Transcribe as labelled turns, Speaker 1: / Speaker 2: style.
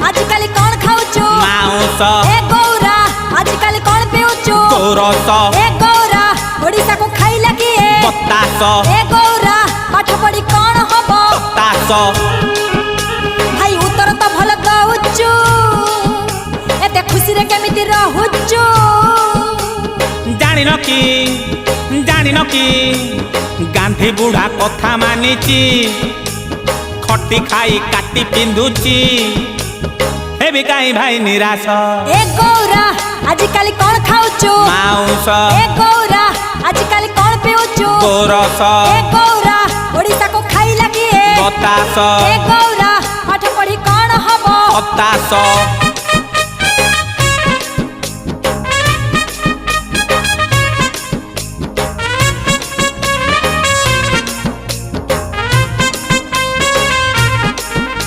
Speaker 1: आजिकल कौन खाऊचु
Speaker 2: माउस
Speaker 1: ए गौरा आजिकल कौन पिउचु
Speaker 2: गोरस
Speaker 1: ए गौरा ओडिसा को खाइला किए
Speaker 2: बतास
Speaker 1: ए गौरा पाठ पढ़ी कौन हबो
Speaker 2: तास
Speaker 1: भाई उत्तर तो भल दउचु एते खुशी रे केमिति रहुचु
Speaker 2: जानिन कि गांधी बुढ़ा कथा मानिची खटी खाई काटी पिंधुची हे भी काई भाई निराश
Speaker 1: ए गौरा आजिकल कौन खाऊचु
Speaker 2: माउस
Speaker 1: ए गौरा आजिकल कौन पिउचु
Speaker 2: गोरस
Speaker 1: ए गौरा ओडिसा को खाइला किए
Speaker 2: बतास
Speaker 1: ए गौरा पाठ पढ़ी कौन हबो
Speaker 2: हताश